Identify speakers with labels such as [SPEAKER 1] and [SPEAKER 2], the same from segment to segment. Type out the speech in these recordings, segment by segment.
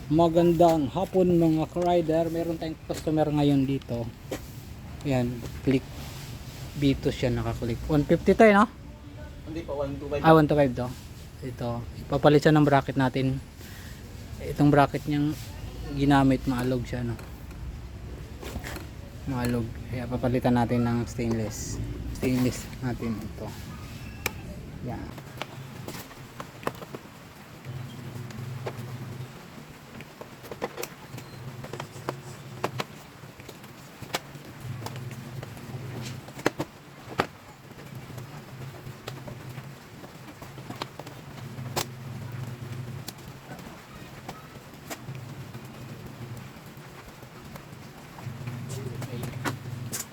[SPEAKER 1] Magandang hapon mga ka-rider. Meron tayong customer ngayon dito. Ayan, click dito siya nakaklik. 150 tayo, no?
[SPEAKER 2] Hindi pa, 125.
[SPEAKER 1] 125 to. Ito, ipapalit siya ng bracket natin. Itong bracket niyang ginamit, maalog siya, no? Maalog. Kaya papalitan natin ng stainless. Stainless natin ito. Yan.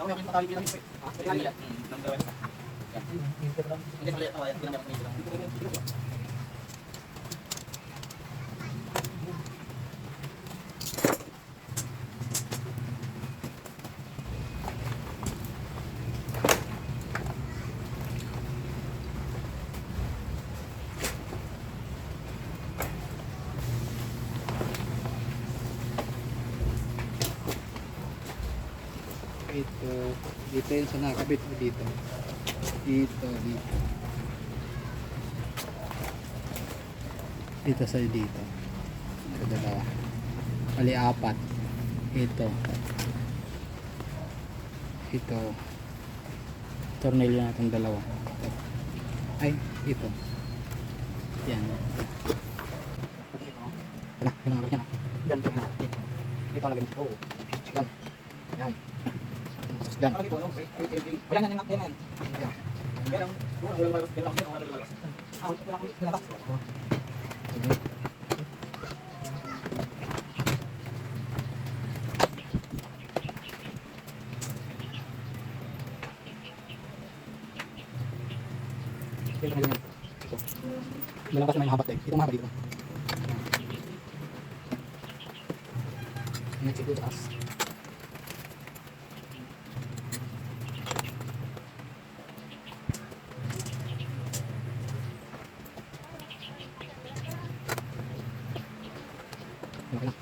[SPEAKER 2] Ako yung patawid pinamit ko. Pinamit. Hindi ko ulit tawayan, pinamit ko.
[SPEAKER 1] Ito, dito yun sa nakabit mo dito. Dito. Dito sa dito. Ito dalawa. Mali apat. Ito. Tornilyo natin dalawa. Ito. Ay, ito. Yan. Yan. Dito lagay mo. Yan. Yan. Dan. Malakas na yung habat eh. Ito mahaba dito. Next ito taas.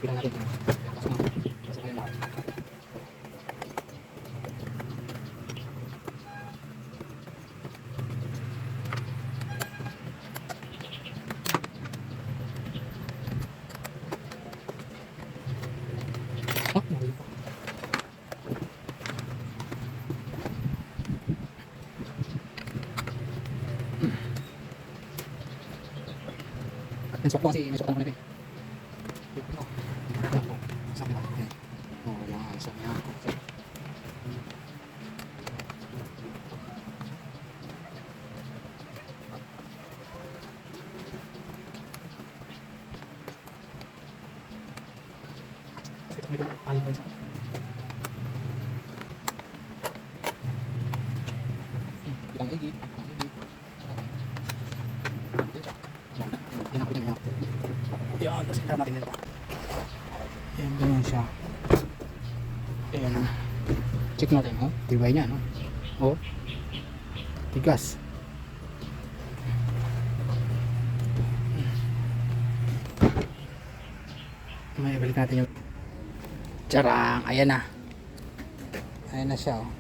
[SPEAKER 1] Pilang natin. Tapos na yung lahat. Nensok ko kasi nensok ko na ito eh. Sabi lang. Oh, yan. Sabi lang. Bilang igit. Yan, kasi tara natin nito pa. Yan, ganyan siya. Ayan. Check natin, oh. Tibay niya, no? Oh. Tigas. May balik natin yung charang. Ayan na. Ayan na siya, oh.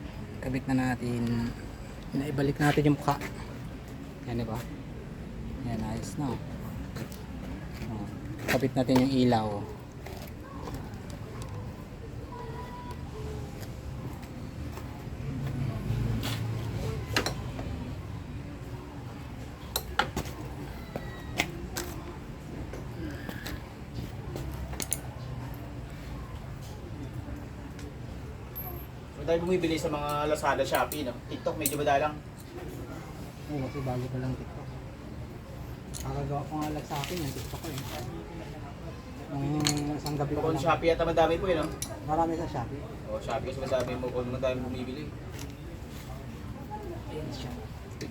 [SPEAKER 1] Kabit na natin. Naibalik natin yung mukha. Yan, diba? Yan, ayos na, oh. Kabit natin yung ilaw.
[SPEAKER 2] Tayo bumibili sa mga Lazada, Shopee, no? TikTok medyo madalang.
[SPEAKER 1] Oo, kasi bago pa lang TikTok. Kakagawa ko nga lang sa akin yung TikTok ko eh. Isang gabi ko
[SPEAKER 2] Kung
[SPEAKER 1] lang.
[SPEAKER 2] Shopee yata madami po yun, no?
[SPEAKER 1] Marami sa Shopee.
[SPEAKER 2] O, Shopee kasi madami mo kung madami bumibili.
[SPEAKER 1] Ayan siya.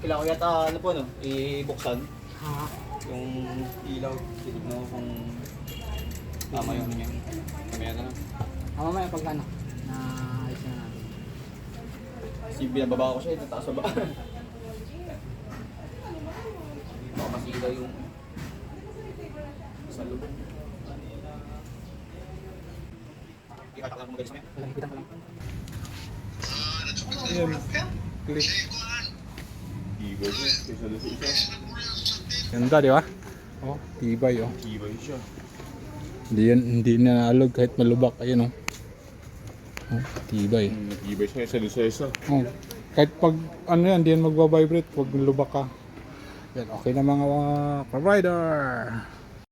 [SPEAKER 2] Kailangan ko yata, ano po, no? Ibuksan.
[SPEAKER 1] Ha?
[SPEAKER 2] Yung ilaw, titignan ko kung tama yung kanya. Mamaya na lang.
[SPEAKER 1] Mamaya pag ano, na ayos na natin.
[SPEAKER 2] Kasi binababa ko siya, nataas sa ba? Baka masilaw yung sa loob.
[SPEAKER 1] Malahipitan pa lang.
[SPEAKER 3] Ayan. Click. Tibay siya. Kaysa doon sa isa.
[SPEAKER 1] Ganda, di ba? Oh, tibay oh.
[SPEAKER 3] Tibay siya.
[SPEAKER 1] Hindi na naalog kahit malubak. Ayun oh. Oh, tibay.
[SPEAKER 3] Tibay siya kaysa doon sa isa.
[SPEAKER 1] Oh, kahit pag ano yan, hindi yan magbabibrate pag lubak ka. Yan, okay na mga ka-rider.